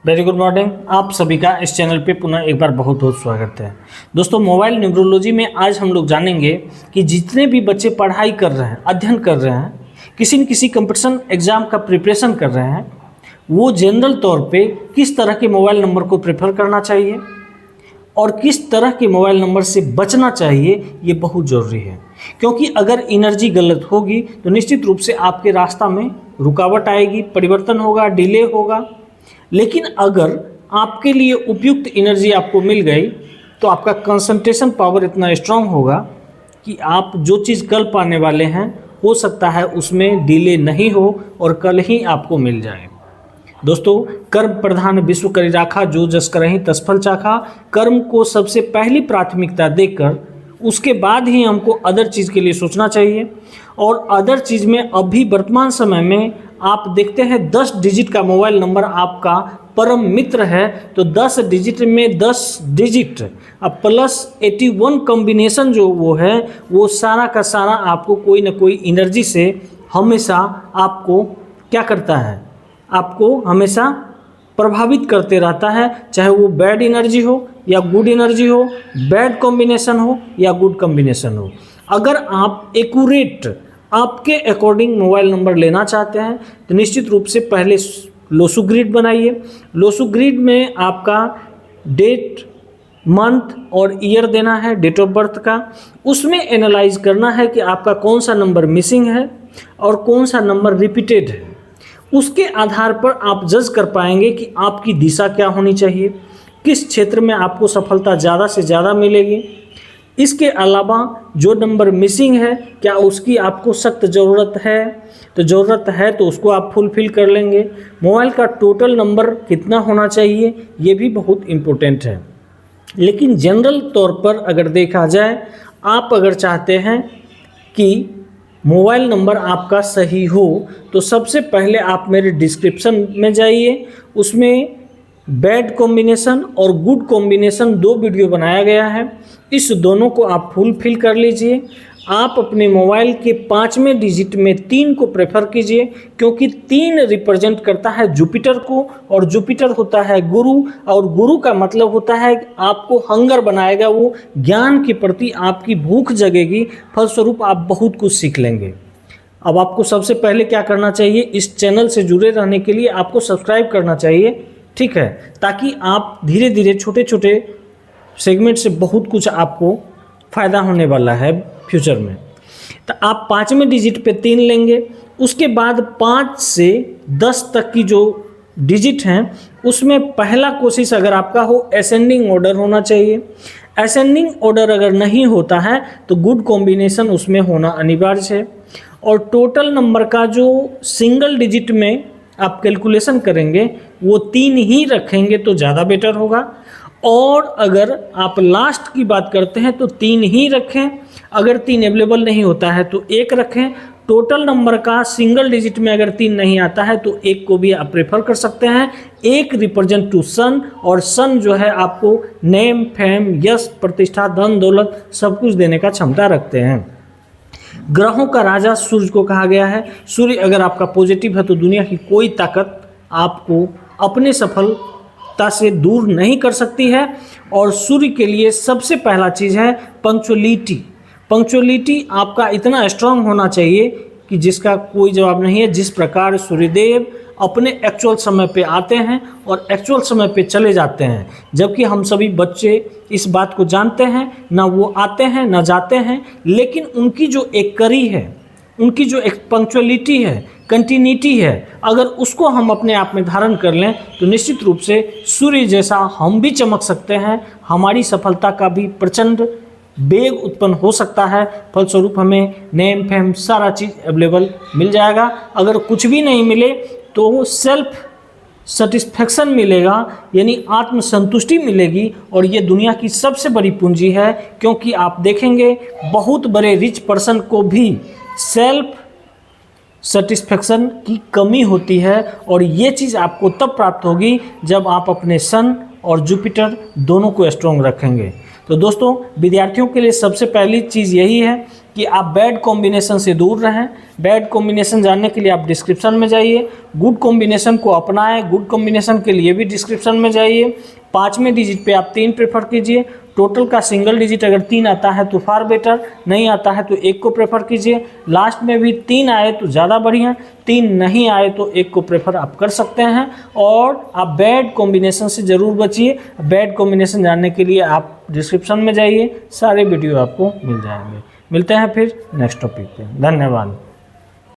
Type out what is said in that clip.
Very good morning. आप सभी का इस चैनल पे पुनः एक बार बहुत बहुत स्वागत है। दोस्तों, मोबाइल न्यूरोलॉजी में आज हम लोग जानेंगे कि जितने भी बच्चे पढ़ाई कर रहे हैं, अध्ययन कर रहे हैं, किसी न किसी कंपटीशन एग्जाम का प्रिपरेशन कर रहे हैं, वो जनरल तौर पे किस तरह के मोबाइल नंबर को प्रेफर करना चाहिए और किस तरह के मोबाइल नंबर से बचना चाहिए, ये बहुत ज़रूरी है। क्योंकि अगर एनर्जी गलत होगी तो निश्चित रूप से आपके रास्ता में रुकावट आएगी, परिवर्तन होगा, डिले होगा। लेकिन अगर आपके लिए उपयुक्त एनर्जी आपको मिल गई तो आपका कंसंट्रेशन पावर इतना स्ट्रांग होगा कि आप जो चीज़ कल पाने वाले हैं हो सकता है उसमें डिले नहीं हो और कल ही आपको मिल जाए। दोस्तों, कर्म प्रधान विश्व करी राखा, जो जस करहि तस फल चाखा। कर्म को सबसे पहली प्राथमिकता देकर उसके बाद ही हमको अदर चीज़ के लिए सोचना चाहिए। और अदर चीज़ में अभी वर्तमान समय में आप देखते हैं 10 डिजिट का मोबाइल नंबर आपका परम मित्र है, तो 10 डिजिट में 10 डिजिट अब प्लस 81 कॉम्बिनेशन जो वो है वो सारा का सारा आपको कोई ना कोई एनर्जी से हमेशा आपको क्या करता है, आपको हमेशा प्रभावित करते रहता है। चाहे वो बैड एनर्जी हो या गुड एनर्जी हो, बैड कॉम्बिनेशन हो या गुड कॉम्बिनेशन हो। अगर आप एक्यूरेट आपके अकॉर्डिंग मोबाइल नंबर लेना चाहते हैं तो निश्चित रूप से पहले लोसू ग्रिड बनाइए। लोसू ग्रिड में आपका डेट, मंथ और ईयर देना है, डेट ऑफ बर्थ का। उसमें एनालाइज करना है कि आपका कौन सा नंबर मिसिंग है और कौन सा नंबर रिपीटेड है। उसके आधार पर आप जज कर पाएंगे कि आपकी दिशा क्या होनी चाहिए, किस क्षेत्र में आपको सफलता ज़्यादा से ज़्यादा मिलेगी। इसके अलावा जो नंबर मिसिंग है, क्या उसकी आपको सख्त ज़रूरत है, तो ज़रूरत है तो उसको आप फुलफ़िल कर लेंगे। मोबाइल का टोटल नंबर कितना होना चाहिए, ये भी बहुत इम्पोर्टेंट है। लेकिन जनरल तौर पर अगर देखा जाए, आप अगर चाहते हैं कि मोबाइल नंबर आपका सही हो तो सबसे पहले आप मेरे डिस्क्रिप्शन में जाइए, उसमें बैड कॉम्बिनेशन और गुड कॉम्बिनेशन 2 वीडियो बनाया गया है। इस दोनों को आप फुलफिल कर लीजिए। आप अपने मोबाइल के 5वें डिजिट में 3 को प्रेफर कीजिए, क्योंकि 3 रिप्रेजेंट करता है जुपिटर को और जुपिटर होता है गुरु, और गुरु का मतलब होता है आपको हंगर बनाएगा, वो ज्ञान के प्रति आपकी भूख जगेगी, फलस्वरूप आप बहुत कुछ सीख लेंगे। अब आपको सबसे पहले क्या करना चाहिए, इस चैनल से जुड़े रहने के लिए आपको सब्सक्राइब करना चाहिए, ठीक है, ताकि आप धीरे धीरे छोटे छोटे सेगमेंट से बहुत कुछ आपको फ़ायदा होने वाला है फ्यूचर में। तो आप 5वें डिजिट पे 3 लेंगे, उसके बाद 5 से 10 तक की जो डिजिट हैं उसमें पहला कोशिश अगर आपका हो असेंडिंग ऑर्डर होना चाहिए। असेंडिंग ऑर्डर अगर नहीं होता है तो गुड कॉम्बिनेशन उसमें होना अनिवार्य है। और टोटल नंबर का जो सिंगल डिजिट में आप कैलकुलेशन करेंगे वो 3 ही रखेंगे तो ज़्यादा बेटर होगा। और अगर आप लास्ट की बात करते हैं तो 3 ही रखें, अगर 3 अवेलेबल नहीं होता है तो 1 रखें। टोटल नंबर का सिंगल डिजिट में अगर 3 नहीं आता है तो 1 को भी आप प्रेफर कर सकते हैं। 1 रिप्रेजेंट टू सन, और सन जो है आपको नेम, फेम, यश, प्रतिष्ठा, धन, दौलत सब कुछ देने का क्षमता रखते हैं। ग्रहों का राजा सूर्य को कहा गया है। सूर्य अगर आपका पॉजिटिव है तो दुनिया की कोई ताकत आपको अपने सफलता से दूर नहीं कर सकती है। और सूर्य के लिए सबसे पहला चीज़ है पंक्चुअलिटी। पंक्चुअलिटी आपका इतना स्ट्रांग होना चाहिए कि जिसका कोई जवाब नहीं है। जिस प्रकार सूर्यदेव अपने एक्चुअल समय पे आते हैं और एक्चुअल समय पे चले जाते हैं, जबकि हम सभी बच्चे इस बात को जानते हैं, ना वो आते हैं ना जाते हैं, लेकिन उनकी जो एक कड़ी है, उनकी जो एक पंक्चुअलिटी है, कंटिन्यूटी है, अगर उसको हम अपने आप में धारण कर लें तो निश्चित रूप से सूर्य जैसा हम भी चमक सकते हैं। हमारी सफलता का भी प्रचंड वेग उत्पन्न हो सकता है। फलस्वरूप हमें नेम, फेम सारा चीज़ अवेलेबल मिल जाएगा। अगर कुछ भी नहीं मिले तो सेल्फ सेटिस्फैक्शन मिलेगा, यानी आत्मसंतुष्टि मिलेगी, और ये दुनिया की सबसे बड़ी पूंजी है। क्योंकि आप देखेंगे बहुत बड़े रिच पर्सन को भी सेल्फ सेटिस्फैक्शन की कमी होती है, और ये चीज़ आपको तब प्राप्त होगी जब आप अपने सन और जुपिटर दोनों को स्ट्रॉन्ग रखेंगे। तो दोस्तों, विद्यार्थियों के लिए सबसे पहली चीज़ यही है कि कि आप बैड कॉम्बिनेशन से दूर रहें। बैड कॉम्बिनेशन जानने के लिए आप डिस्क्रिप्शन में जाइए, गुड कॉम्बिनेशन को अपनाएं, गुड कॉम्बिनेशन के लिए भी डिस्क्रिप्शन में जाइए। 5वें डिजिट पे आप 3 प्रेफर कीजिए। टोटल का सिंगल डिजिट अगर 3 आता है तो फार बेटर, नहीं आता है तो 1 को प्रेफर कीजिए। लास्ट में भी 3 आए तो ज़्यादा बढ़िया, 3 नहीं आए तो 1 को प्रेफर आप कर सकते हैं। और आप बैड कॉम्बिनेशन से ज़रूर बचिए। बैड कॉम्बिनेशन जानने के लिए आप डिस्क्रिप्शन में जाइए, सारे वीडियो आपको मिल जाएंगे। मिलते हैं फिर नेक्स्ट टॉपिक पे। धन्यवाद।